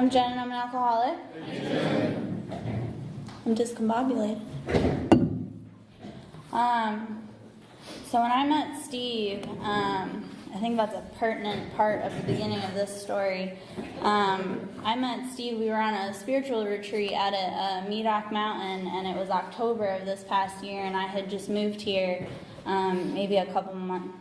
I'm Jen and I'm an alcoholic. I'm discombobulated. So when I met Steve, I think that's a pertinent part of the beginning of this story. I met Steve, we were on a spiritual retreat at a Medoc Mountain, and it was October of this past year, and I had just moved here maybe a couple months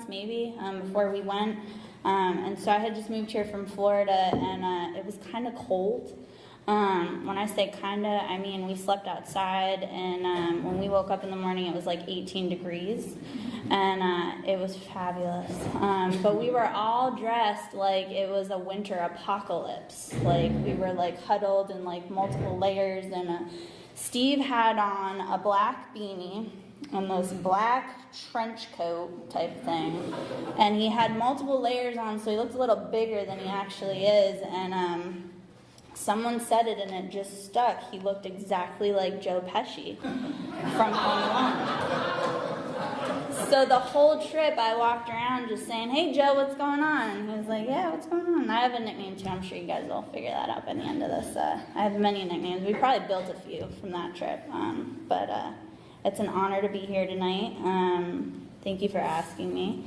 before we went. And so I had just moved here from Florida, and it was kind of cold. When I say kinda, I mean we slept outside, and when we woke up in the morning it was like 18 degrees, and it was fabulous. But we were all dressed like it was a winter apocalypse. Like we were like huddled in like multiple layers, and Steve had on a black beanie and this black trench coat type thing, and he had multiple layers on, so he looked a little bigger than he actually is, and someone said it and it just stuck. He looked exactly like Joe Pesci from Home Alone. So the whole trip I walked around just saying, "Hey Joe, what's going on?" And he was like, "Yeah, what's going on?" I have a nickname too. I'm sure you guys will figure that out by the end of this. I have many nicknames. We probably built a few from that trip. But it's an honor to be here tonight. Thank you for asking me.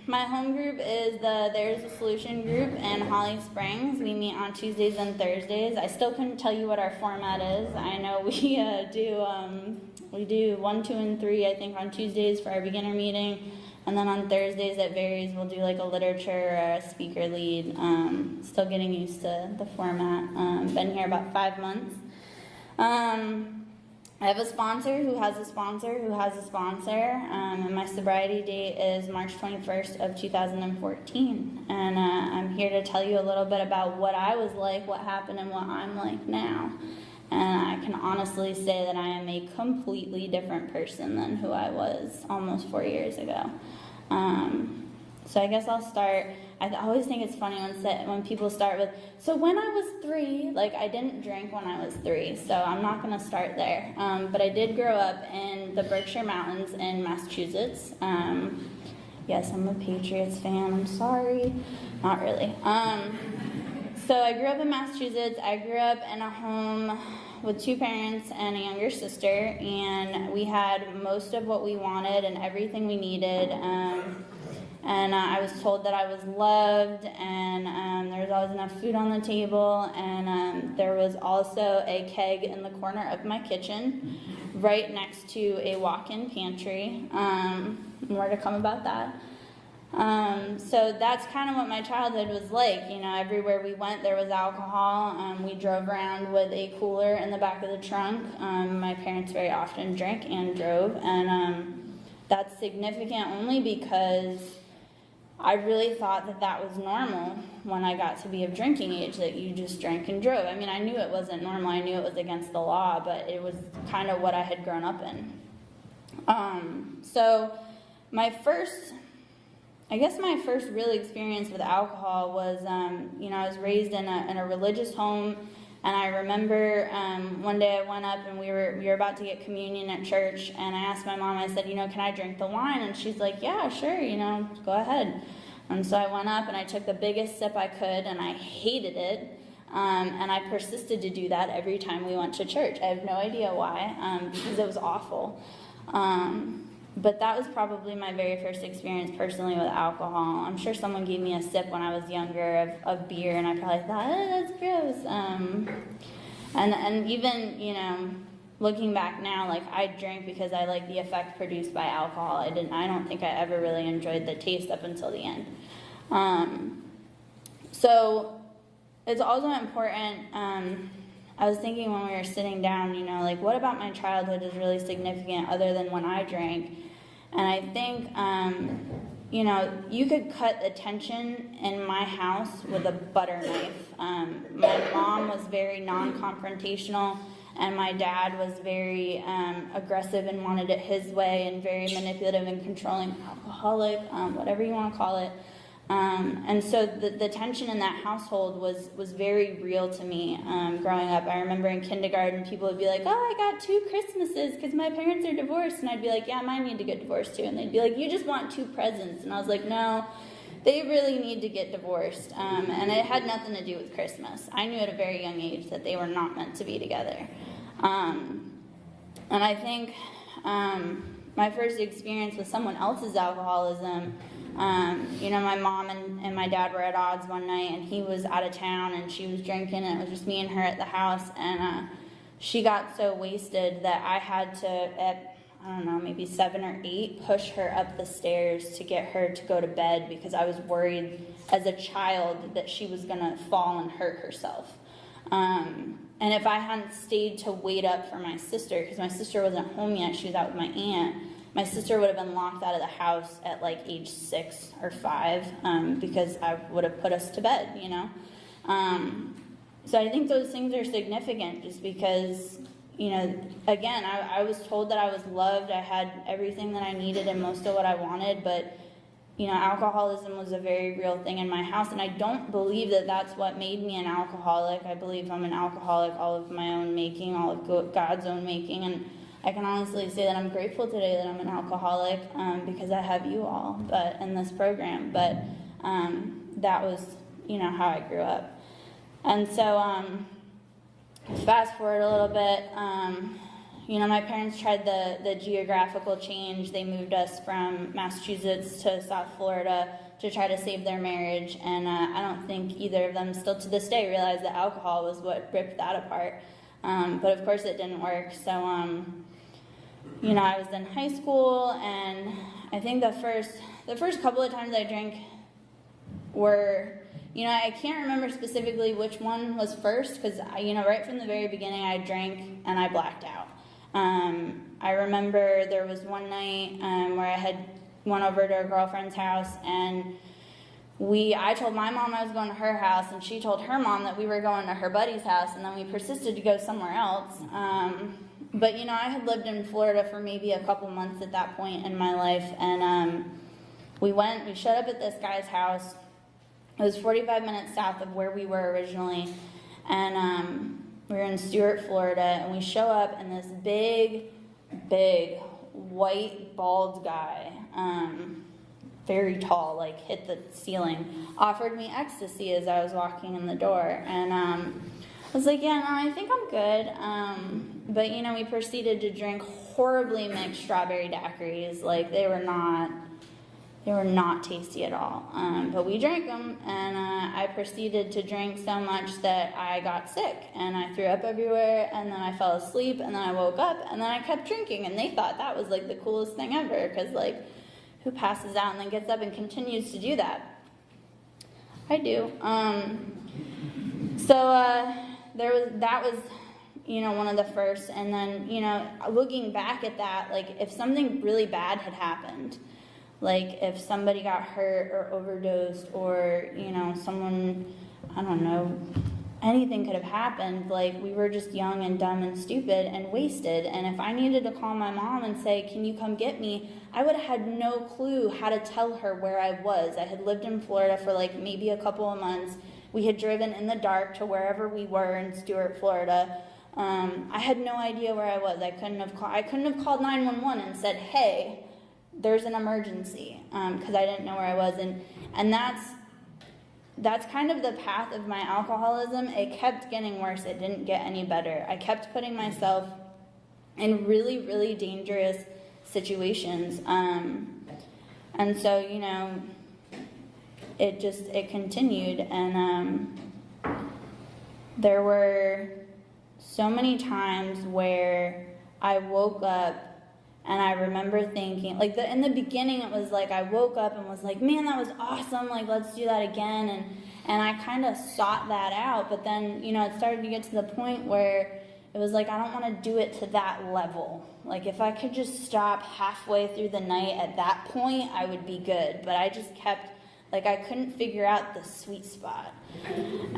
My home group is the There's a Solution group in Holly Springs. We meet on Tuesdays and Thursdays. I still couldn't tell you what our format is. I know we do 1, 2, and 3, I think, on Tuesdays for our beginner meeting. And then on Thursdays it varies. We'll do like a literature or a speaker lead. Still getting used to the format. Been here about 5 months. I have a sponsor who has a sponsor who has a sponsor, and my sobriety date is March 21st of 2014. And I'm here to tell you a little bit about what I was like, what happened, and what I'm like now. And I can honestly say that I am a completely different person than who I was almost 4 years ago. So I guess I'll start. I always think it's funny when people start with, so when I was 3, like I didn't drink when I was 3, so I'm not going to start there. But I did grow up in the Berkshire Mountains in Massachusetts. Yes, I'm a Patriots fan, I'm sorry. Not really. So I grew up in Massachusetts. I grew up in a home with 2 parents and a younger sister, and we had most of what we wanted and everything we needed. And I was told that I was loved, and there was always enough food on the table, and there was also a keg in the corner of my kitchen right next to a walk-in pantry. More to come about that. So that's kind of what my childhood was like. You know, everywhere we went there was alcohol. We drove around with a cooler in the back of the trunk. My parents very often drank and drove, and that's significant only because I really thought that that was normal when I got to be of drinking age, that you just drank and drove. I mean, I knew it wasn't normal. I knew it was against the law, but it was kind of what I had grown up in. So my first real experience with alcohol was, I was raised in a religious home. And I remember one day I went up and we were about to get communion at church, and I asked my mom, I said, can I drink the wine? And she's like, yeah, sure, go ahead. And so I went up and I took the biggest sip I could, and I hated it. And I persisted to do that every time we went to church. I have no idea why, because it was awful. But that was probably my very first experience personally with alcohol. I'm sure someone gave me a sip when I was younger of beer, and I probably thought, that's gross. And even, looking back now, like I drank because I like the effect produced by alcohol. I don't think I ever really enjoyed the taste up until the end. So it's also important, I was thinking when we were sitting down, what about my childhood is really significant other than when I drank? And I think, you could cut the tension in my house with a butter knife. My mom was very non-confrontational, and my dad was very aggressive and wanted it his way, and very manipulative and controlling, alcoholic, whatever you want to call it. And so the tension in that household was very real to me growing up. I remember in kindergarten, people would be like, I got 2 Christmases because my parents are divorced. And I'd be like, yeah, mine need to get divorced too. And they'd be like, you just want 2 presents. And I was like, no, they really need to get divorced. And it had nothing to do with Christmas. I knew at a very young age that they were not meant to be together. And I think my first experience with someone else's alcoholism, my mom and my dad were at odds one night, and he was out of town, and she was drinking, and it was just me and her at the house, and she got so wasted that I had to, at, I don't know, maybe 7 or 8, push her up the stairs to get her to go to bed, because I was worried as a child that she was going to fall and hurt herself. And if I hadn't stayed to wait up for my sister, because my sister wasn't home yet, she was out with my aunt, my sister would have been locked out of the house at like age 6 or 5, because I would have put us to bed, So I think those things are significant, just because, again, I was told that I was loved, I had everything that I needed and most of what I wanted, but alcoholism was a very real thing in my house, and I don't believe that that's what made me an alcoholic. I believe I'm an alcoholic all of my own making, all of God's own making, and I can honestly say that I'm grateful today that I'm an alcoholic, because I have you all, but in this program, but that was, how I grew up. And so, fast forward a little bit, my parents tried the geographical change. They moved us from Massachusetts to South Florida to try to save their marriage, and I don't think either of them still to this day realize that alcohol was what ripped that apart. But of course it didn't work. So, I was in high school, and I think the first couple of times I drank were, I can't remember specifically which one was first, because, right from the very beginning I drank and I blacked out. I remember there was one night where I had went over to a girlfriend's house, and I told my mom I was going to her house, and she told her mom that we were going to her buddy's house, and then we persisted to go somewhere else. But I had lived in Florida for maybe a couple months at that point in my life, and we showed up at this guy's house. It was 45 minutes south of where we were originally, and we were in Stuart, Florida, and we show up, and this big, white, bald guy, very tall, like hit the ceiling, offered me ecstasy as I was walking in the door, and I was like, yeah, no, I think I'm good, but, we proceeded to drink horribly mixed strawberry daiquiris. Like, they were not tasty at all, but we drank them, and I proceeded to drink so much that I got sick, and I threw up everywhere, and then I fell asleep, and then I woke up, and then I kept drinking, and they thought that was like the coolest thing ever, because like, who passes out and then gets up and continues to do that? I do. That was one of the first, and then, looking back at that, like, if something really bad had happened, like if somebody got hurt or overdosed, or, someone, I don't know, anything could have happened. Like, we were just young and dumb and stupid and wasted, and if I needed to call my mom and say, can you come get me, I would have had no clue how to tell her where I was. I had lived in Florida for like maybe a couple of months. We had driven in the dark to wherever we were in Stuart, Florida. I had no idea where I was. I couldn't have called 911 and said, hey, there's an emergency, because I didn't know where I was, and that's kind of the path of my alcoholism. It kept getting worse. It didn't get any better. I kept putting myself in really, really dangerous situations, and so, it continued, and there were so many times where I woke up and I remember thinking, like, in the beginning it was like I woke up and was like, man, that was awesome, like, let's do that again, and I kind of sought that out, but then, it started to get to the point where it was like, I don't want to do it to that level. Like, if I could just stop halfway through the night at that point, I would be good, but I just kept, like, I couldn't figure out the sweet spot,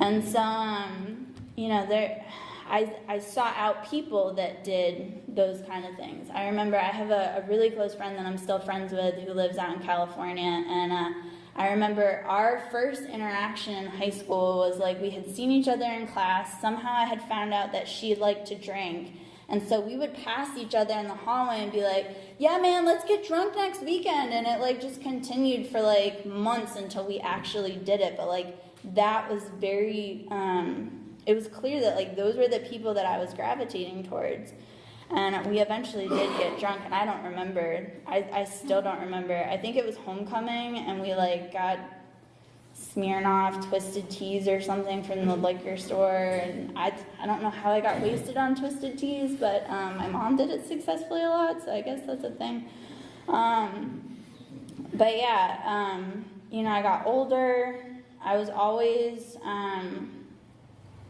and so, I sought out people that did those kind of things. I remember I have a really close friend that I'm still friends with who lives out in California, and I remember our first interaction in high school was like we had seen each other in class. Somehow I had found out that she liked to drink, And so we would pass each other in the hallway and be like, yeah, man, let's get drunk next weekend. And it like just continued for like months until we actually did it. But like that was very, it was clear that like those were the people that I was gravitating towards. And we eventually did get drunk, and I don't remember. I still don't remember. I think it was homecoming, and we like got Smirnoff Twisted Teas or something from the liquor store, and I don't know how I got wasted on Twisted Teas, but my mom did it successfully a lot, so I guess that's a thing. But yeah, you know, I got older. I was always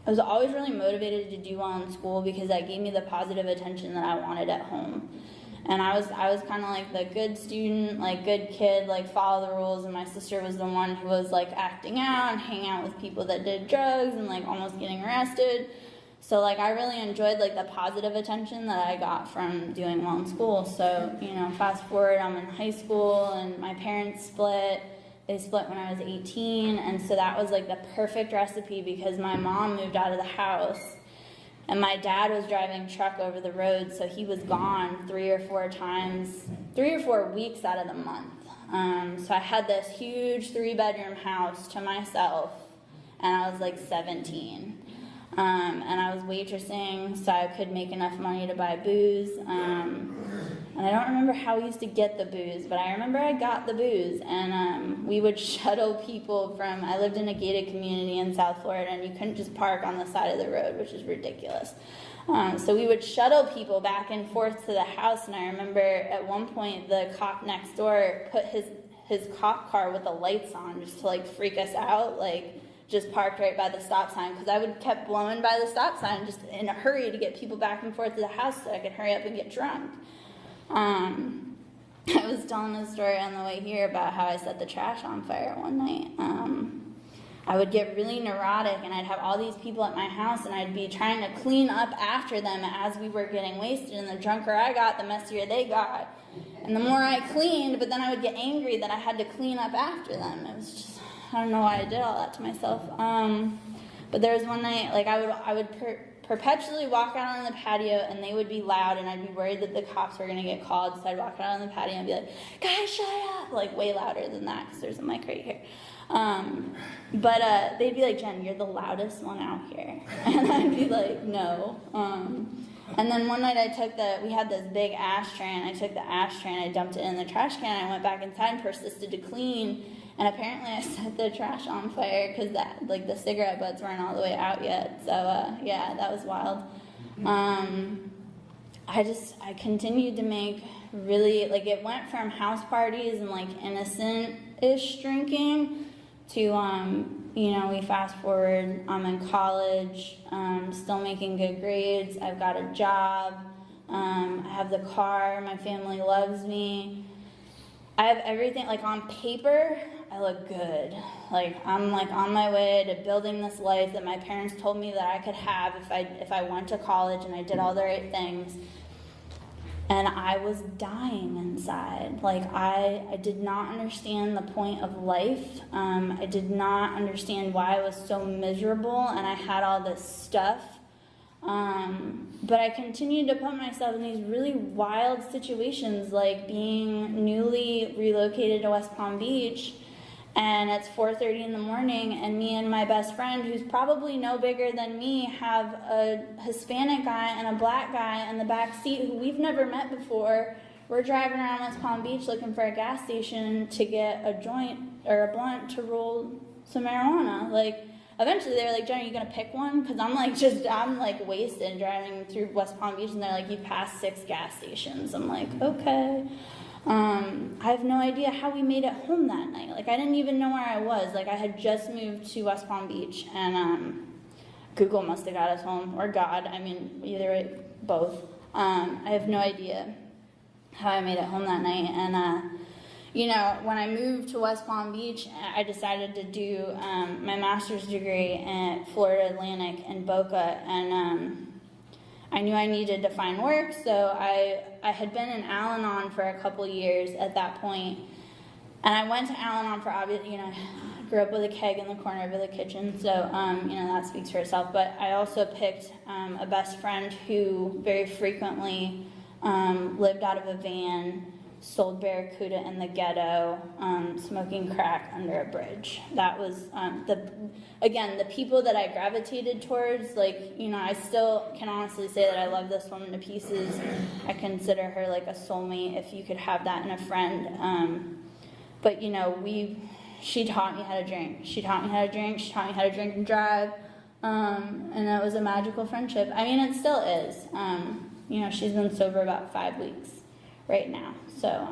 really motivated to do well in school because that gave me the positive attention that I wanted at home. And I was kind of like the good student, like good kid, like follow the rules, and my sister was the one who was like acting out and hanging out with people that did drugs and like almost getting arrested. So like I really enjoyed like the positive attention that I got from doing well in school. So, you know, fast forward, I'm in high school and my parents split. They split when I was 18, and so that was like the perfect recipe because my mom moved out of the house and my dad was driving truck over the road, so he was gone 3 or 4 weeks out of the month. So I had this huge 3-bedroom house to myself, and I was like 17. And I was waitressing so I could make enough money to buy booze. And I don't remember how we used to get the booze, but I remember I got the booze. And we would shuttle people from, I lived in a gated community in South Florida, and you couldn't just park on the side of the road, which is ridiculous. So we would shuttle people back and forth to the house, and I remember at one point the cop next door put his cop car with the lights on just to like freak us out, like just parked right by the stop sign, because I would kept blowing by the stop sign just in a hurry to get people back and forth to the house so I could hurry up and get drunk. I was telling a story on the way here about how I set the trash on fire one night. I would get really neurotic, and I'd have all these people at my house, and I'd be trying to clean up after them as we were getting wasted, and the drunker I got, the messier they got. And the more I cleaned, but then I would get angry that I had to clean up after them. It was just, I don't know why I did all that to myself. But there was one night, like I would perpetually walk out on the patio, and they would be loud, and I'd be worried that the cops were gonna get called. So I'd walk out on the patio and be like, "Guys, shut up!" Like way louder than that, because there's a mic right here. But they'd be like, "Jen, you're the loudest one out here," and I'd be like, "No." And then one night we had this big ashtray, and I took the ashtray and I dumped it in the trash can. I went back inside and persisted to clean. And apparently I set the trash on fire because the cigarette butts weren't all the way out yet. So yeah, that was wild. I continued to make really, like, it went from house parties and like innocent-ish drinking to, you know, we fast forward, I'm in college, still making good grades, I've got a job, I have the car, my family loves me. I have everything, like on paper, I look good. Like I'm like on my way to building this life that my parents told me that I could have if I went to college and I did all the right things. And I was dying inside. Like I did not understand the point of life. I did not understand why I was so miserable and I had all this stuff. But I continued to put myself in these really wild situations, like being newly relocated to West Palm Beach, and it's 4:30 in the morning, and me and my best friend, who's probably no bigger than me, have a Hispanic guy and a black guy in the back seat who we've never met before. We're driving around West Palm Beach looking for a gas station to get a joint or a blunt to roll some marijuana. Like, eventually they were like, "Jen, are you gonna pick one?" Because I'm like wasted driving through West Palm Beach, and they're like, "You passed 6 gas stations." I'm like, okay. I have no idea how we made it home that night. Like, I didn't even know where I was. Like, I had just moved to West Palm Beach, and Google must have got us home, or God. I mean, either way, both. I have no idea how I made it home that night, and you know, when I moved to West Palm Beach, I decided to do my master's degree at Florida Atlantic in Boca, and I knew I needed to find work, so I had been in Al-Anon for a couple years at that point, And I went to Al-Anon for obvious, I grew up with a keg in the corner of the kitchen, so, that speaks for itself. But I also picked a best friend who very frequently lived out of a van, sold Barracuda in the ghetto, smoking crack under a bridge. That was, the people that I gravitated towards, I still can honestly say that I love this woman to pieces. I consider her like a soulmate, if you could have that in a friend. But, she taught me how to drink. She taught me how to drink. She taught me how to drink and drive. And it was a magical friendship. I mean, it still is. She's been sober about 5 weeks right now. So,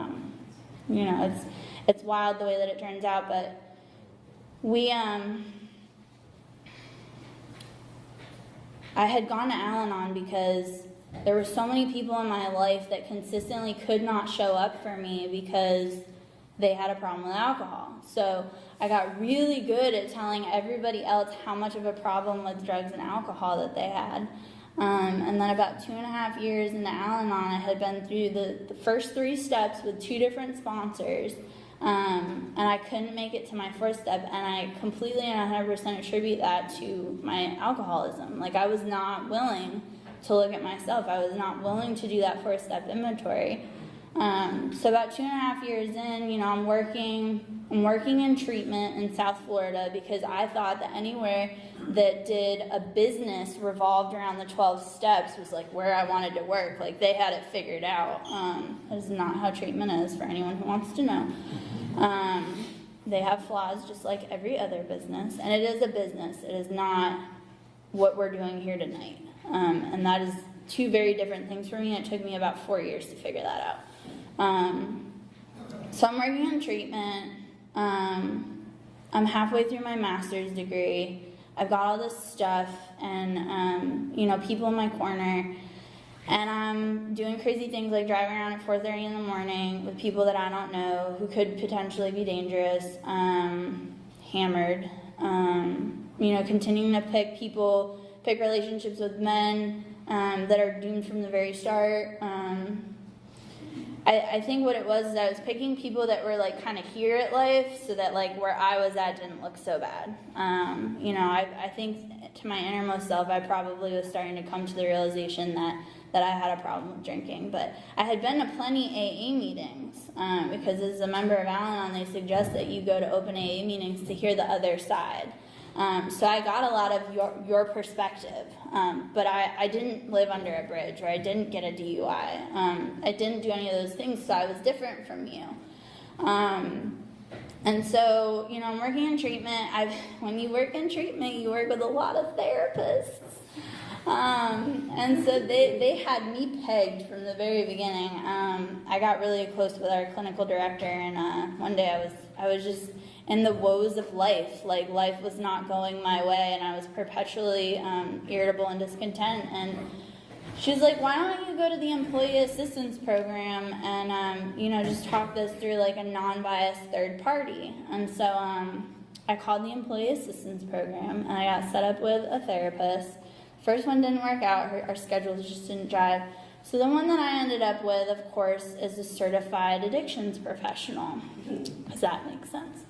it's wild the way that it turns out. But we, I had gone to Al-Anon because there were so many people in my life that consistently could not show up for me because they had a problem with alcohol. So I got really good at telling everybody else how much of a problem with drugs and alcohol that they had. And then about 2.5 years into Al-Anon, I had been through the first 3 steps with 2 different sponsors. And I couldn't make it to my 4th step, and I completely and 100% attribute that to my alcoholism. I was not willing to look at myself. I was not willing to do that 4th-step inventory. So about 2.5 years in, I'm working in treatment in South Florida because I thought that anywhere that did a business revolved around the 12 steps was where I wanted to work. They had it figured out. That is not how treatment is, for anyone who wants to know. They have flaws just like every other business, and it is a business. It is not what we're doing here tonight. And that is 2 very different things for me. It took me about 4 years to figure that out. So I'm working in treatment. I'm halfway through my master's degree. I've got all this stuff and, people in my corner. And I'm doing crazy things like driving around at 4:30 in the morning with people that I don't know who could potentially be dangerous, hammered, continuing to pick relationships with men that are doomed from the very start. I think what it was is I was picking people that were kind of here at life so that where I was at didn't look so bad. I think to my innermost self I probably was starting to come to the realization that I had a problem with drinking. But I had been to plenty AA meetings because as a member of Al-Anon they suggest that you go to open AA meetings to hear the other side. So I got a lot of your perspective, but I didn't live under a bridge, or I didn't get a DUI. I didn't do any of those things, so I was different from you. And so, I'm working in treatment. When you work in treatment, you work with a lot of therapists. And so they had me pegged from the very beginning. I got really close with our clinical director, and one day I was just in the woes of life. Life was not going my way, and I was perpetually irritable and discontent. And she was like, why don't you go to the employee assistance program and, just talk this through a non-biased third party. And so I called the employee assistance program, and I got set up with a therapist. First one didn't work out. Our schedules just didn't jive. So the one that I ended up with, of course, is a certified addictions professional, because that makes sense.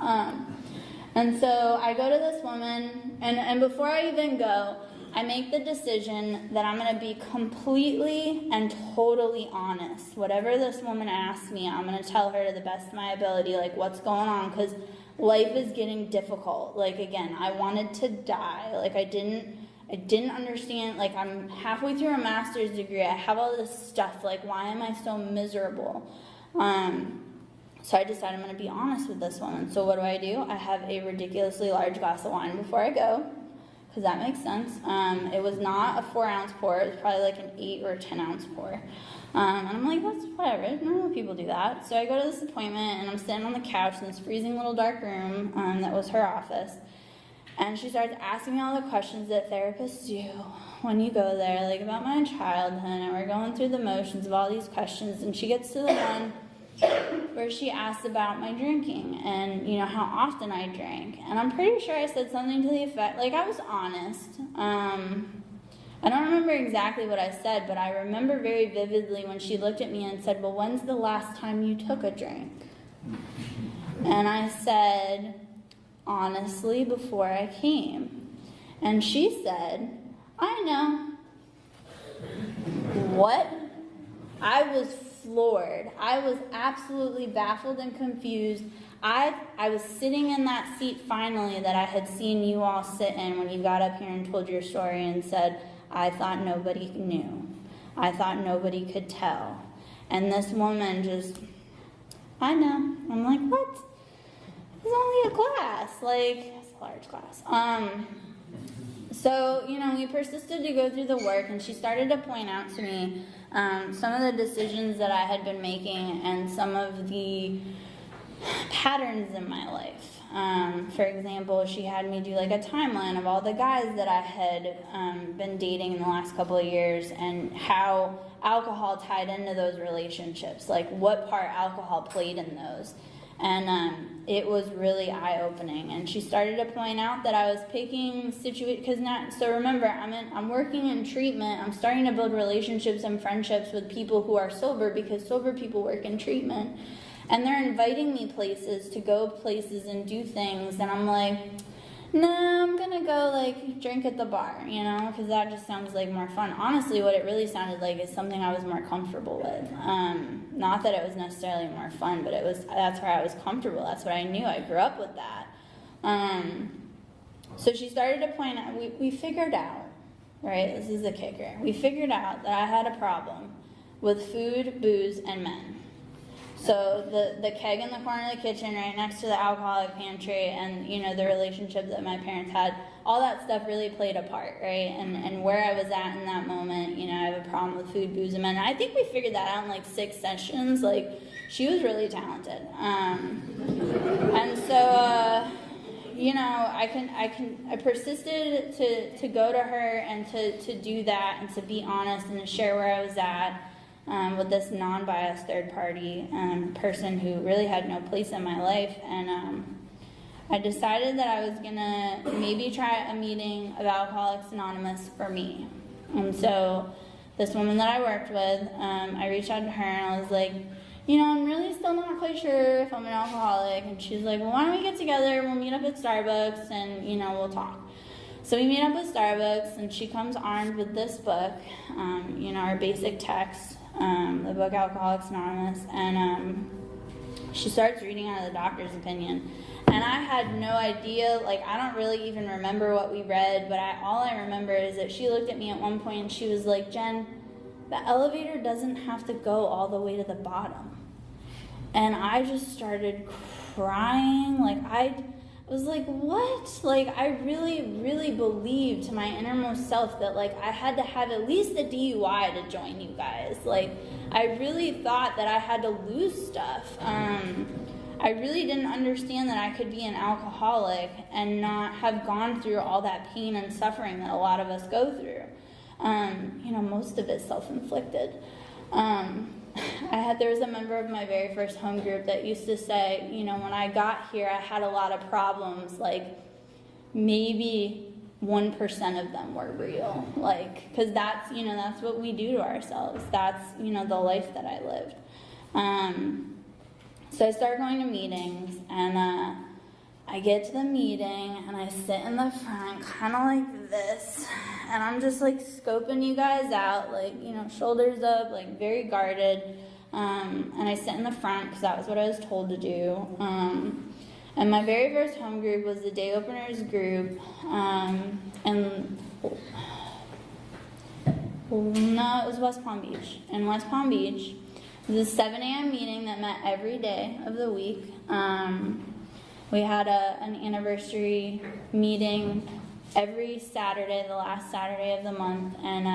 And so I go to this woman, and before I even go, I make the decision that I'm going to be completely and totally honest. Whatever this woman asks me, I'm going to tell her to the best of my ability, what's going on, because life is getting difficult. Again, I wanted to die. I didn't understand, I'm halfway through a master's degree, I have all this stuff, why am I so miserable? So I decided I'm going to be honest with this woman. So what do? I have a ridiculously large glass of wine before I go, because that makes sense. It was not a 4-ounce pour, it was probably an 8 or 10-ounce pour. And I'm like, that's whatever, normal people do that. So I go to this appointment, and I'm sitting on the couch in this freezing little dark room that was her office. And she starts asking me all the questions that therapists do when you go there, about my childhood, and we're going through the motions of all these questions, and she gets to the one where she asks about my drinking and, how often I drank. And I'm pretty sure I said something to the effect, I was honest. I don't remember exactly what I said, but I remember very vividly when she looked at me and said, well, when's the last time you took a drink? And I said, honestly, before I came. And she said, I know. What? I was floored. I was absolutely baffled and confused. I was sitting in that seat finally that I had seen you all sit in when you got up here and told your story and said, I thought nobody knew. I thought nobody could tell. And this woman just, I know. I'm like, what? It's only a class. Like, it's a large class. So, we persisted to go through the work, and she started to point out to me some of the decisions that I had been making and some of the patterns in my life. For example, she had me do like a timeline of all the guys that I had been dating in the last couple of years and how alcohol tied into those relationships, like what part alcohol played in those. And it was really eye-opening. And she started to point out that I was picking situations, so remember, I'm working in treatment. I'm starting to build relationships and friendships with people who are sober because sober people work in treatment. And they're inviting me places to go places and do things. And I'm like, no, I'm going to go like drink at the bar, because that just sounds like more fun. Honestly, what it really sounded like is something I was more comfortable with. Not that it was necessarily more fun, but that's where I was comfortable. That's what I knew. I grew up with that. So she started to point out, we figured out, right? This is the kicker. We figured out that I had a problem with food, booze, and men. So the keg in the corner of the kitchen right next to the alcoholic pantry and, the relationship that my parents had, all that stuff really played a part, right? And where I was at in that moment, I have a problem with food, booze, and men. I think we figured that out in like 6 sessions. Like, she was really talented. And so, I persisted to go to her and to do that and to be honest and to share where I was at. With this non-biased third-party person who really had no place in my life. And I decided that I was going to maybe try a meeting of Alcoholics Anonymous for me. And so this woman that I worked with, I reached out to her and I was like, I'm really still not quite sure if I'm an alcoholic. And she's like, well, why don't we get together, we'll meet up at Starbucks and, we'll talk. So we meet up at Starbucks and she comes armed with this book, our basic text. The book Alcoholics Anonymous, and she starts reading out of the doctor's opinion. And I had no idea, I don't really even remember what we read, but all I remember is that she looked at me at one point and she was like, Jen, the elevator doesn't have to go all the way to the bottom. And I just started crying, I was like, what? I really, really believed to my innermost self that, I had to have at least a DUI to join you guys. I really thought that I had to lose stuff. I really didn't understand that I could be an alcoholic and not have gone through all that pain and suffering that a lot of us go through. Most of it self-inflicted. There was a member of my very first home group that used to say, when I got here, I had a lot of problems, maybe 1% of them were real, because that's, that's what we do to ourselves. That's, the life that I lived. So I started going to meetings, and I get to the meeting, and I sit in the front, kind of like this, and I'm just, scoping you guys out, shoulders up, very guarded, and I sit in the front, because that was what I was told to do, and my very first home group was the Day Openers group, and, no, it was West Palm Beach. In West Palm Beach, it was a 7 a.m. meeting that met every day of the week. We had an anniversary meeting every Saturday, the last Saturday of the month, and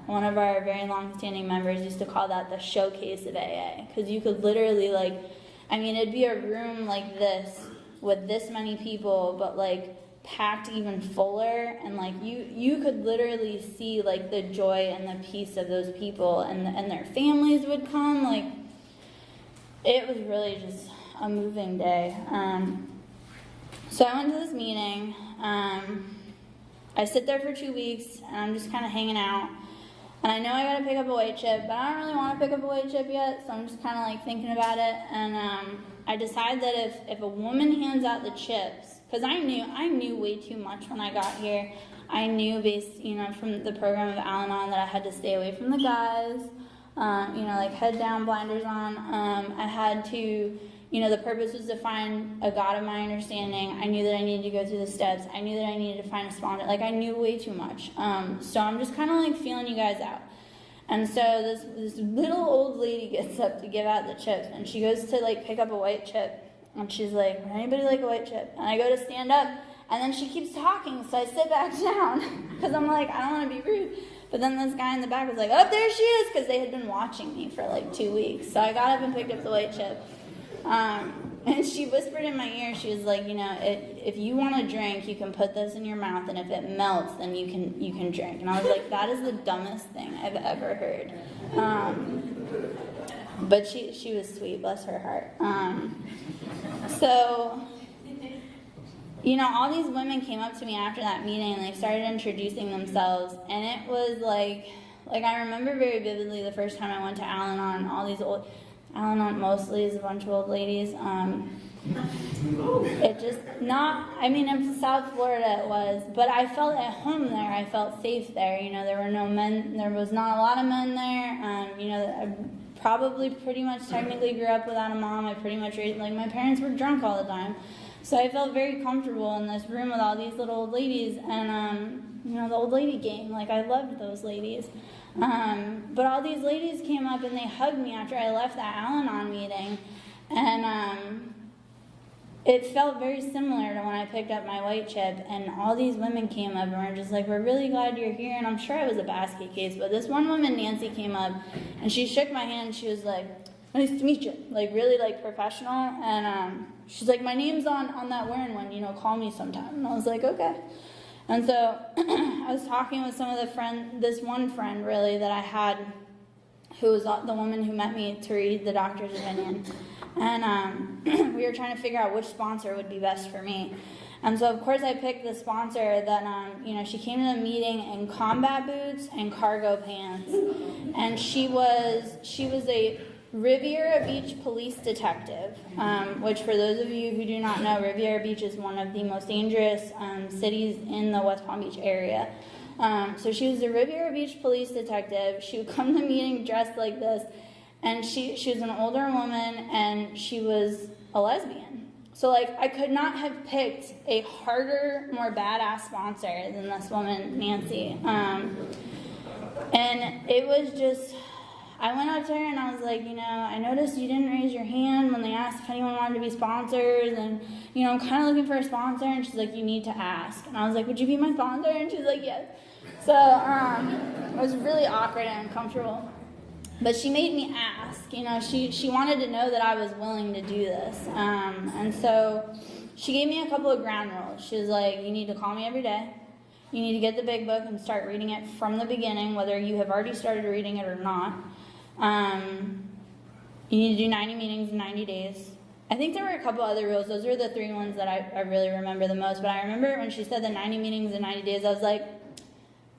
one of our very long-standing members used to call that the showcase of AA, because you could literally, it'd be a room like this with this many people, but packed even fuller, and you could literally see the joy and the peace of those people, and their families would come. It was really just a moving day. So I went to this meeting. I sit there for 2 weeks, and I'm just kind of hanging out. And I know I gotta pick up a weight chip, but I don't really want to pick up a weight chip yet, so I'm just kind of like thinking about it. And I decided that if a woman hands out the chips, because I knew way too much when I got here. I knew from the program of Al-Anon that I had to stay away from the guys, like head down, blinders on. I had to, the purpose was to find a God of my understanding. I knew that I needed to go through the steps. I knew that I needed to find a sponsor. Like, I knew way too much. So I'm just kind of like feeling you guys out. And so this little old lady gets up to give out the chips, and she goes to like pick up a white chip, and she's like, "Would anybody like a white chip?" And I go to stand up, and then she keeps talking, so I sit back down because I'm like, I don't want to be rude. But then this guy in the back was like, "Oh, there she is," because they had been watching me for like 2 weeks. So I got up and picked up the white chip. And she whispered in my ear, she was like, if you want to drink, you can put this in your mouth, and if it melts, then you can drink. And I was like, that is the dumbest thing I've ever heard. But she was sweet, bless her heart. So, all these women came up to me after that meeting, and they started introducing themselves, and it was like I remember very vividly the first time I went to Al-Anon, all these old... Al-Anon mostly is a bunch of old ladies. It just in South Florida it was, but I felt at home there. I felt safe there. There were no men. There was not a lot of men there. I probably pretty much technically grew up without a mom. I pretty much raised, my parents were drunk all the time, so I felt very comfortable in this room with all these little old ladies, and the old lady gang. I loved those ladies. But all these ladies came up and they hugged me after I left that Al-Anon meeting, and it felt very similar to when I picked up my white chip, and all these women came up and were just like, "We're really glad you're here." And I'm sure it was a basket case, but this one woman, Nancy, came up and she shook my hand and she was like, "Nice to meet you," really professional, and she's like, "My name's on that wearing one, call me sometime." And I was like, "Okay." And so I was talking with some of this one friend really that I had, who was the woman who met me to read the doctor's opinion. And we were trying to figure out which sponsor would be best for me. And so of course I picked the sponsor that, she came to the meeting in combat boots and cargo pants. And she was a Riviera Beach police detective, which for those of you who do not know, Riviera Beach is one of the most dangerous cities in the West Palm Beach area. So she was a Riviera Beach police detective. She would come to the meeting dressed like this, and she was an older woman, and she was a lesbian. So I could not have picked a harder, more badass sponsor than this woman, Nancy. And it was just... I went up to her and I was like, I noticed you didn't raise your hand when they asked if anyone wanted to be sponsors, and, I'm kind of looking for a sponsor. And she's like, "You need to ask." And I was like, "Would you be my sponsor?" And she's like, "Yes." So it was really awkward and uncomfortable. But she made me ask. She wanted to know that I was willing to do this. And so she gave me a couple of ground rules. She was like, "You need to call me every day. You need to get the big book and start reading it from the beginning, whether you have already started reading it or not. You need to do 90 meetings in 90 days. I think there were a couple other rules. Those were the 3 ones that I really remember the most. But I remember when she said the 90 meetings in 90 days, I was like,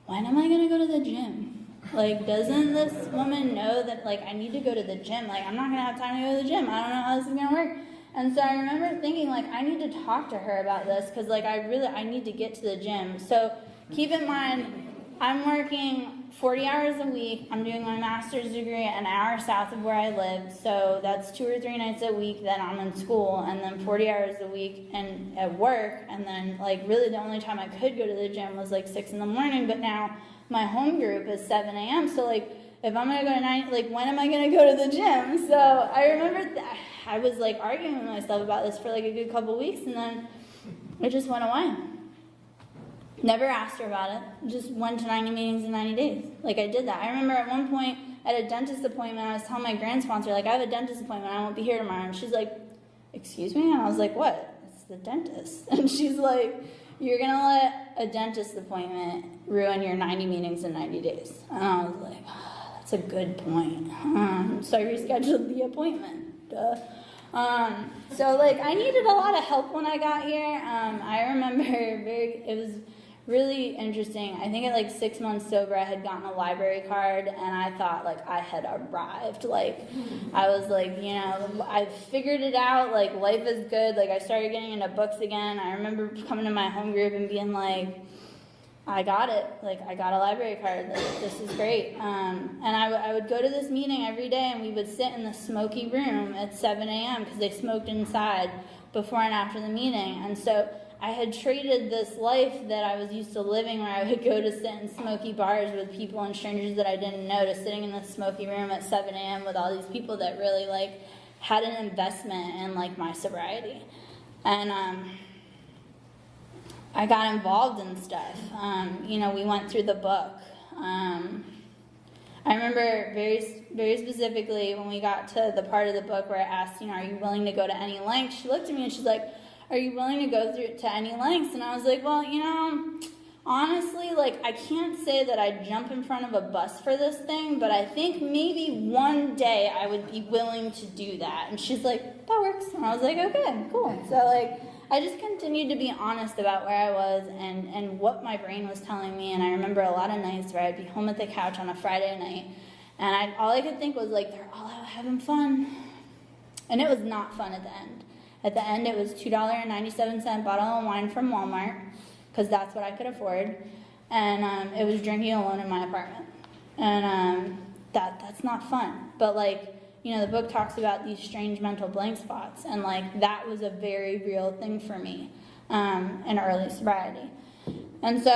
when am I going to go to the gym? Doesn't this woman know that, I need to go to the gym? I'm not going to have time to go to the gym. I don't know how this is going to work. And so I remember thinking, I need to talk to her about this because, I need to get to the gym. So keep in mind, I'm working 40 hours a week. I'm doing my master's degree an hour south of where I live. So that's 2 or 3 nights a week that I'm in school, and then 40 hours a week and at work. And then, really the only time I could go to the gym was 6 in the morning. But now my home group is 7 a.m. So, if I'm going to go to 9, when am I going to go to the gym? So I remember I was, arguing with myself about this for, a good couple weeks, and then it just went away. Never asked her about it. Just went to 90 meetings in 90 days. I did that. I remember at one point at a dentist appointment, I was telling my grand sponsor, I have a dentist appointment. I won't be here tomorrow. And she's like, "Excuse me?" And I was like, "What?" "It's the dentist." And she's like, "You're going to let a dentist appointment ruin your 90 meetings in 90 days. And I was like, oh, that's a good point. So I rescheduled the appointment. Duh. So I needed a lot of help when I got here. I remember it was really interesting. I think at like 6 months sober, I had gotten a library card, and I thought like I had arrived. Like I was like, you know, I figured it out. Like life is good. Like I started getting into books again. I remember coming to my home group and being like, I got it. Like I got a library card. Like, this is great. And I would go to this meeting every day, and we would sit in the smoky room at 7 a.m. because they smoked inside before and after the meeting. And so I had traded this life that I was used to living, where I would go to sit in smoky bars with people and strangers that I didn't know, to sitting in the smoky room at 7 a.m. with all these people that really like had an investment in like my sobriety. And I got involved in stuff. You know, we went through the book. I remember very specifically when we got to the part of the book where I asked, you know, are you willing to go to any lengths? She looked at me and she's like, are you willing to go through to any lengths? And I was like, well, you know, honestly, like, I can't say that I'd jump in front of a bus for this thing, but I think maybe one day I would be willing to do that. And she's like, that works. And I was like, okay, cool. So, like, I just continued to be honest about where I was and what my brain was telling me. And I remember a lot of nights where I'd be home at the couch on a Friday night, and all I could think was, like, they're all out having fun. And it was not fun at the end. At the end, it was $2.97 bottle of wine from Walmart, because that's what I could afford. And it was drinking alone in my apartment. And that's not fun. But, like, you know, the book talks about these strange mental blank spots, and like that was a very real thing for me in early sobriety. And so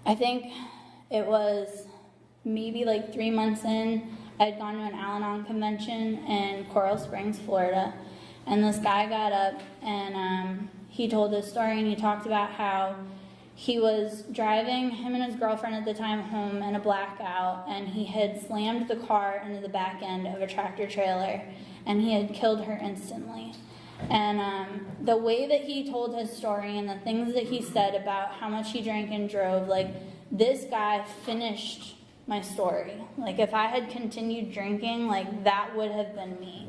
I think it was maybe like 3 months in, I'd gone to an Al-Anon convention in Coral Springs, Florida, and this guy got up and he told his story, and he talked about how he was driving, him and his girlfriend at the time, home in a blackout, and he had slammed the car into the back end of a tractor trailer, and he had killed her instantly. And the way that he told his story and the things that he said about how much he drank and drove, like, this guy finished my story. Like, if I had continued drinking, like, that would have been me.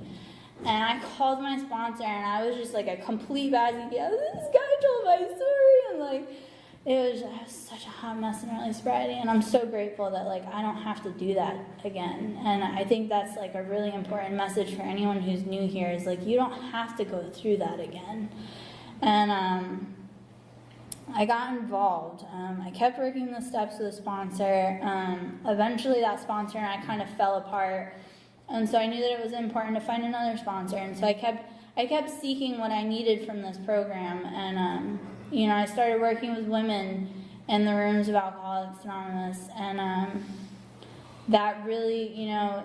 And I called my sponsor, and I was just like a complete basket. Yeah, this guy told my story, and like, it was such a hot mess in early sobriety, and I'm so grateful that like I don't have to do that again. And I think that's like a really important message for anyone who's new here, is like you don't have to go through that again. And I got involved. I kept working the steps with a sponsor. Eventually that sponsor and I kind of fell apart, and so I knew that it was important to find another sponsor. And so I kept seeking what I needed from this program. And you know, I started working with women in the rooms of Alcoholics Anonymous, and that really, you know,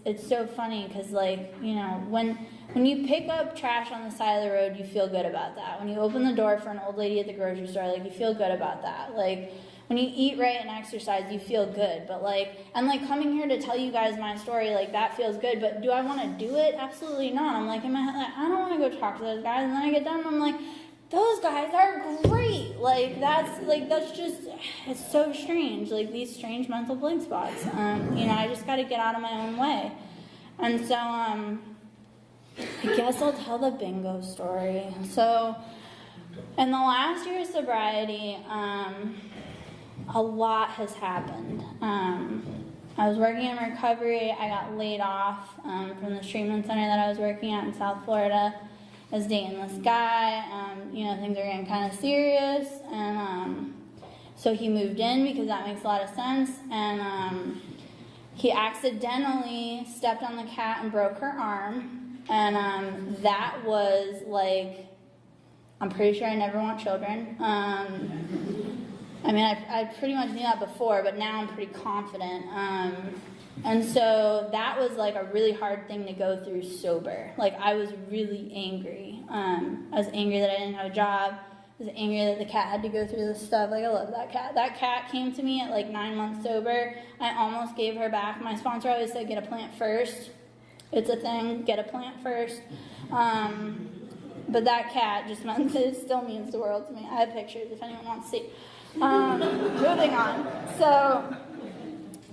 it's so funny because, like, you know, when you pick up trash on the side of the road, you feel good about that. When you open the door for an old lady at the grocery store, like, you feel good about that. Like, when you eat right and exercise, you feel good. But like, and like coming here to tell you guys my story, like that feels good. But do I want to do it? Absolutely not. I'm like in my head, like, I don't want to go talk to those guys. And then I get done, and I'm like, those guys are great. Like that's just, it's so strange. Like these strange mental blank spots. You know, I just got to get out of my own way. And so I guess I'll tell the bingo story. So in the last year of sobriety, a lot has happened. I was working in recovery. I got laid off from the treatment center that I was working at in South Florida. I was dating this guy. You know, things were getting kind of serious, and so he moved in because that makes a lot of sense. And he accidentally stepped on the cat and broke her arm, and that was like, I'm pretty sure I never want children. I mean, I pretty much knew that before, but now I'm pretty confident. And so that was like a really hard thing to go through sober. Like, I was really angry. I was angry that I didn't have a job. I was angry that the cat had to go through this stuff. Like, I love that cat. That cat came to me at like 9 months sober. I almost gave her back. My sponsor always said, get a plant first. It's a thing, get a plant first. But that cat just meant that it still means the world to me. I have pictures if anyone wants to see. Moving on. So,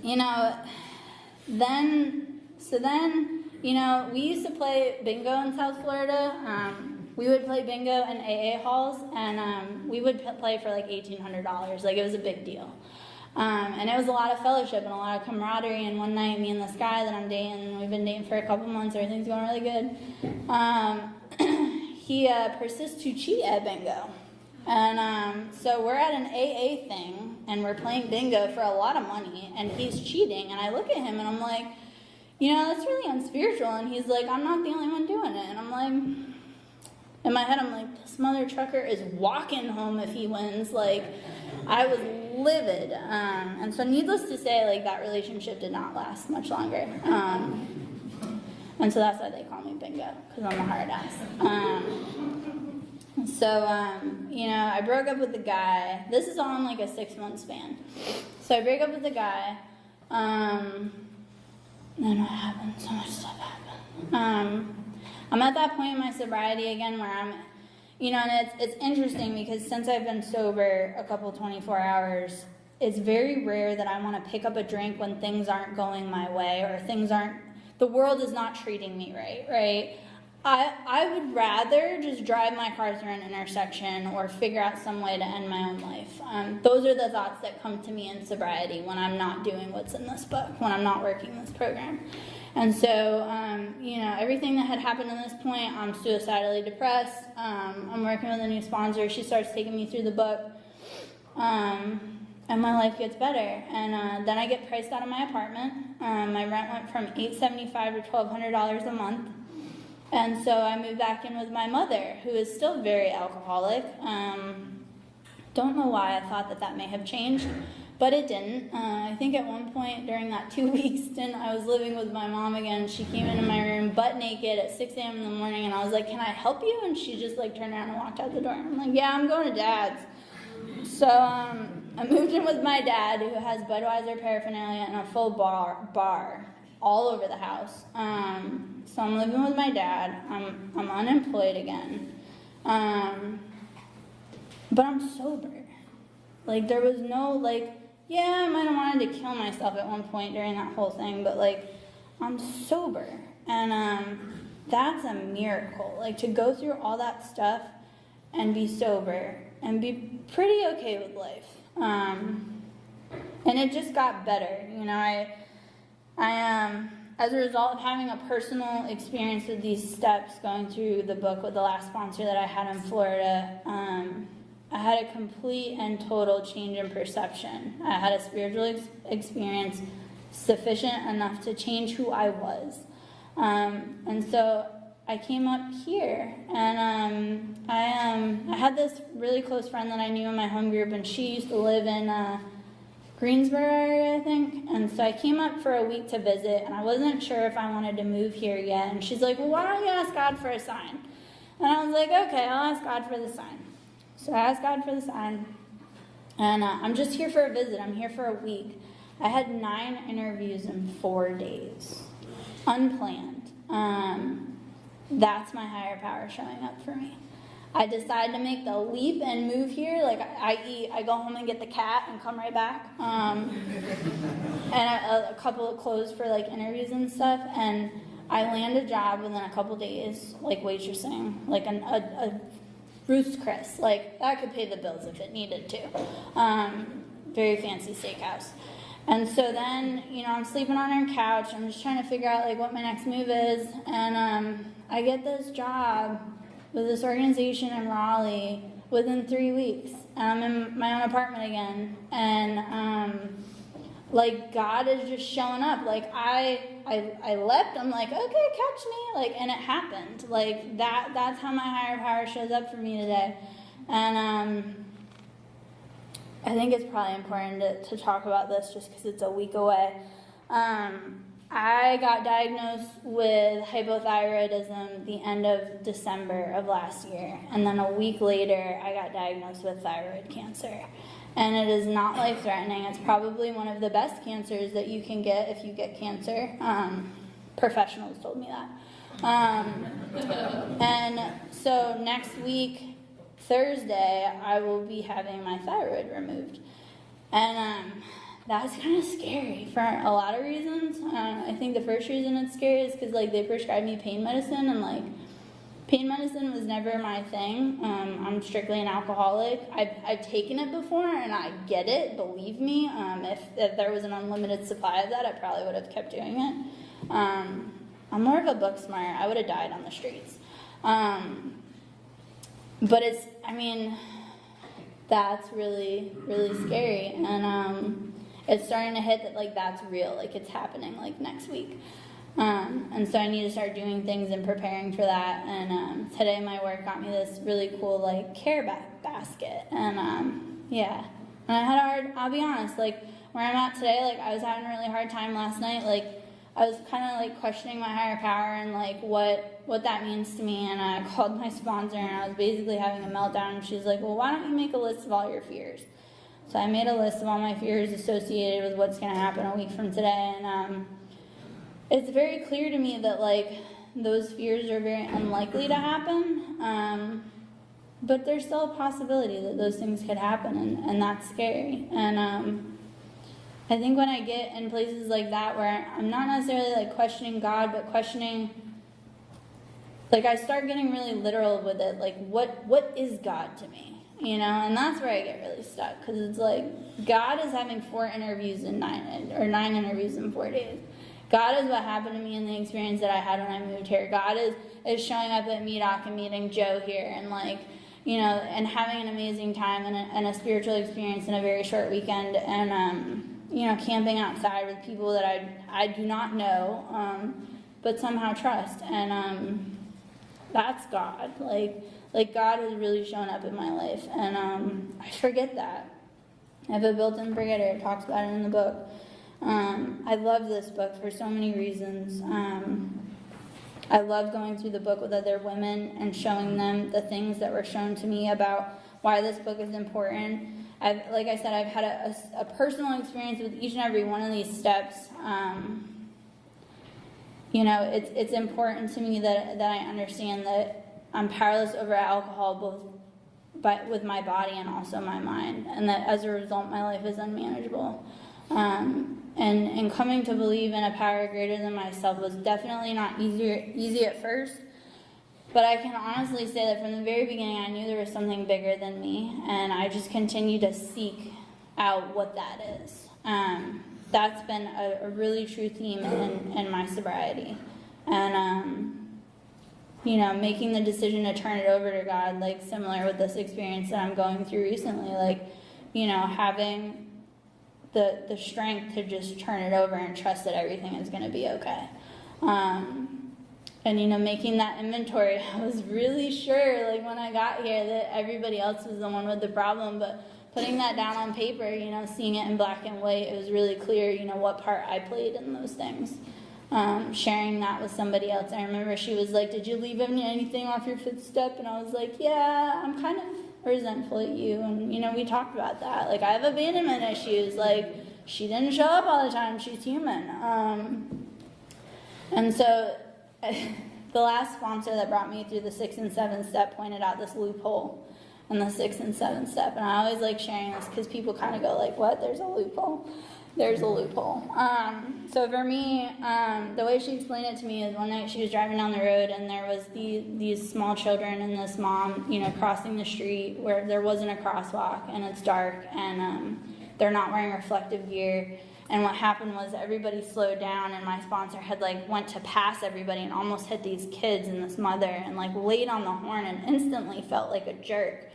you know, then, you know, we used to play bingo in South Florida. we would play bingo in AA halls, and we would play for like $1,800. Like, it was a big deal. And it was a lot of fellowship and a lot of camaraderie. And one night, me and this guy that I'm dating, we've been dating for a couple months, everything's going really good. He persists to cheat at bingo. And so we're at an AA thing, and we're playing bingo for a lot of money, and he's cheating. And I look at him, and I'm like, you know, that's really unspiritual. And he's like, I'm not the only one doing it. And I'm like, in my head, I'm like, this mother trucker is walking home if he wins. Like, I was livid. And so needless to say, like, that relationship did not last much longer. And so that's why they call me bingo, because I'm a hard ass. You know, I broke up with the guy. This is all in like a 6-month span. So I break up with the guy. Then what happened? So much stuff happened. I'm at that point in my sobriety again where I'm, you know, and it's interesting because since I've been sober a couple 24 hours, it's very rare that I want to pick up a drink when things aren't going my way or the world is not treating me right? I would rather just drive my car through an intersection or figure out some way to end my own life. Those are the thoughts that come to me in sobriety when I'm not doing what's in this book, when I'm not working this program. And so, you know, everything that had happened to this point, I'm suicidally depressed. I'm working with a new sponsor. She starts taking me through the book. And my life gets better. And then I get priced out of my apartment. My rent went from $875 to $1,200 a month. And so I moved back in with my mother, who is still very alcoholic. Don't know why I thought that may have changed, but it didn't. I think at one point during that 2-week stint, I was living with my mom again. She came into my room butt naked at 6 a.m. in the morning, and I was like, can I help you? And she just like turned around and walked out the door. I'm like, yeah, I'm going to Dad's. So I moved in with my dad, who has Budweiser paraphernalia and a full bar all over the house. So I'm living with my dad. I'm unemployed again. But I'm sober. Like, there was no, like, yeah, I might have wanted to kill myself at one point during that whole thing, but, like, I'm sober. And that's a miracle. Like, to go through all that stuff and be sober and be pretty okay with life. And it just got better. You know, I as a result of having a personal experience with these steps, going through the book with the last sponsor that I had in Florida, I had a complete and total change in perception. I had a spiritual experience sufficient enough to change who I was. And so I came up here, and I had this really close friend that I knew in my home group, and she used to live in Greensboro area, I think. And so I came up for a week to visit, and I wasn't sure if I wanted to move here yet. And she's like, well, why don't you ask God for a sign? And I was like, okay, I'll ask God for the sign. So I asked God for the sign, and I'm just here for a visit. I'm here for a week. I had 9 interviews in 4 days, unplanned. That's my higher power showing up for me. I decided to make the leap and move here. Like, I go home and get the cat and come right back. And a couple of clothes for, like, interviews and stuff. And I land a job within a couple days, like, waitressing, like a Ruth's Chris. Like, that could pay the bills if it needed to. Very fancy steakhouse. And so then, you know, I'm sleeping on her couch. I'm just trying to figure out, like, what my next move is. And I get this job with this organization in Raleigh within 3 weeks. And I'm in my own apartment again. And, like, God is just showing up. Like, I leapt. I'm like, okay, catch me. Like, and it happened. Like, that's how my higher power shows up for me today. And, I think it's probably important to talk about this just because it's a week away. I got diagnosed with hypothyroidism the end of December of last year. And then a week later, I got diagnosed with thyroid cancer. And it is not life-threatening. It's probably one of the best cancers that you can get if you get cancer. Professionals told me that. And so next week, Thursday, I will be having my thyroid removed. And that's kind of scary for a lot of reasons. I think the first reason it's scary is because, like, they prescribe me pain medicine, and, like, Pain medicine was never my thing. I'm strictly an alcoholic. I've taken it before, and I get it, believe me. If there was an unlimited supply of that, I probably would have kept doing it. I'm more of a book smart. I would have died on the streets. But that's really, really scary. And it's starting to hit that, like, that's real. Like, it's happening, like, next week. And so I need to start doing things and preparing for that. And today my work got me this really cool, like, care basket. And yeah. And I had I'll be honest, like, where I'm at today, like, I was having a really hard time last night. Like, I was kind of, like, questioning my higher power and, like, what that means to me. And I called my sponsor, and I was basically having a meltdown. And she's like, well, why don't you make a list of all your fears? So I made a list of all my fears associated with what's going to happen a week from today. And it's very clear to me that, like, those fears are very unlikely to happen. But there's still a possibility that those things could happen, and that's scary. And I think when I get in places like that where I'm not necessarily, like, questioning God, but questioning, like, I start getting really literal with it. Like, what is God to me? You know, and that's where I get really stuck, because it's like, God is having 9 interviews in 4 days. God is what happened to me in the experience that I had when I moved here. God is showing up at Medoc and meeting Joe here, and, like, you know, and having an amazing time and a spiritual experience in a very short weekend, and you know, camping outside with people that I do not know, but somehow trust. And that's God. Like God has really shown up in my life, and I forget that. I have a built-in forgetter. It talks about it in the book. I love this book for so many reasons. I love going through the book with other women and showing them the things that were shown to me about why this book is important. Like I said, I've had a personal experience with each and every one of these steps. You know, it's important to me that I understand that I'm powerless over alcohol, both with my body and also my mind, and that as a result, my life is unmanageable. And coming to believe in a power greater than myself was definitely not easy at first, but I can honestly say that from the very beginning, I knew there was something bigger than me, and I just continued to seek out what that is. That's been a really true theme in my sobriety. And, you know, making the decision to turn it over to God, like similar with this experience that I'm going through recently, like, you know, having the strength to just turn it over and trust that everything is going to be okay. And, you know, making that inventory, I was really sure, like, when I got here that everybody else was the one with the problem, but putting that down on paper, you know, seeing it in black and white, it was really clear, you know, what part I played in those things. Sharing that with somebody else. I remember she was like, did you leave anything off your 5th step? And I was like, yeah, I'm kind of resentful at you. And, you know, we talked about that. Like, I have abandonment issues. Like, she didn't show up all the time. She's human. And so the last sponsor that brought me through the 6th and 7th step pointed out this loophole in the 6th and 7th step. And I always like sharing this because people kind of go like, what? There's a loophole? There's a loophole. So for me, the way she explained it to me is one night she was driving down the road, and there was these small children and this mom, you know, crossing the street where there wasn't a crosswalk, and it's dark, and they're not wearing reflective gear. And what happened was everybody slowed down, and my sponsor had, like, went to pass everybody and almost hit these kids and this mother, and, like, laid on the horn and instantly felt like a jerk.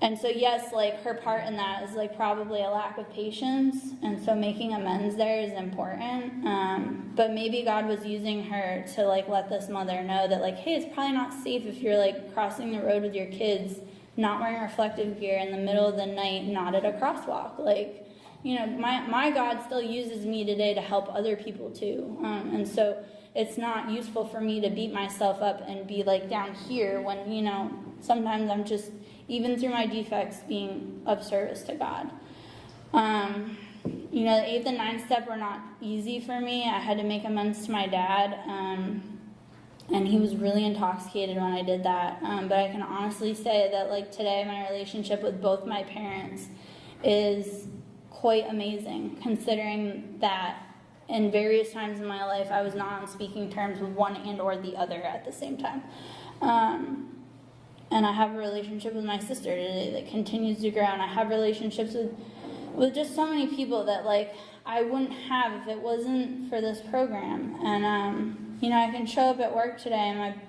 And so, yes, like, her part in that is, like, probably a lack of patience, and so making amends there is important. But maybe God was using her to, like, let this mother know that, like, hey, it's probably not safe if you're, like, crossing the road with your kids, not wearing reflective gear in the middle of the night, not at a crosswalk. Like, you know, my God still uses me today to help other people too. And so it's not useful for me to beat myself up and be, like, down here when, you know, sometimes I'm just, even through my defects, being of service to God. You know, the 8th and 9th step were not easy for me. I had to make amends to my dad, and he was really intoxicated when I did that. But I can honestly say that, like, today my relationship with both my parents is quite amazing, considering that in various times in my life, I was not on speaking terms with one and or the other at the same time. And I have a relationship with my sister today that continues to grow, and I have relationships with just so many people that, like, I wouldn't have if it wasn't for this program. And, you know, I can show up at work today, and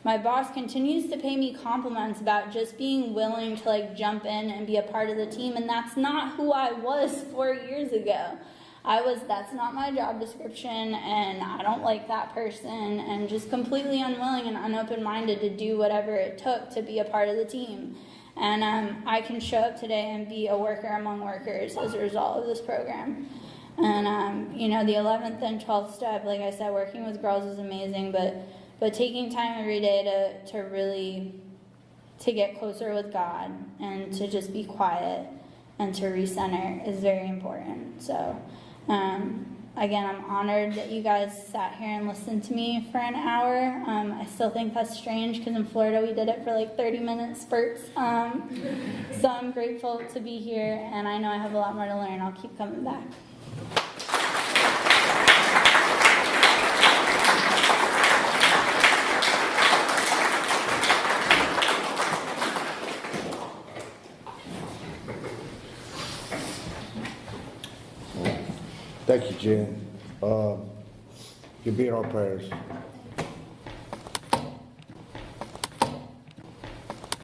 my boss continues to pay me compliments about just being willing to, like, jump in and be a part of the team, and that's not who I was 4 years ago. That's not my job description, and I don't like that person, and just completely unwilling and unopen-minded to do whatever it took to be a part of the team. And I can show up today and be a worker among workers as a result of this program. And, you know, the 11th and 12th step, like I said, working with girls is amazing, but taking time every day to really get closer with God and to just be quiet and to recenter is very important. So, again, I'm honored that you guys sat here and listened to me for an hour. I still think that's strange because in Florida we did it for like 30-minute spurts. So I'm grateful to be here, and I know I have a lot more to learn. I'll keep coming back. Thank you, Jen. You'll be in our prayers.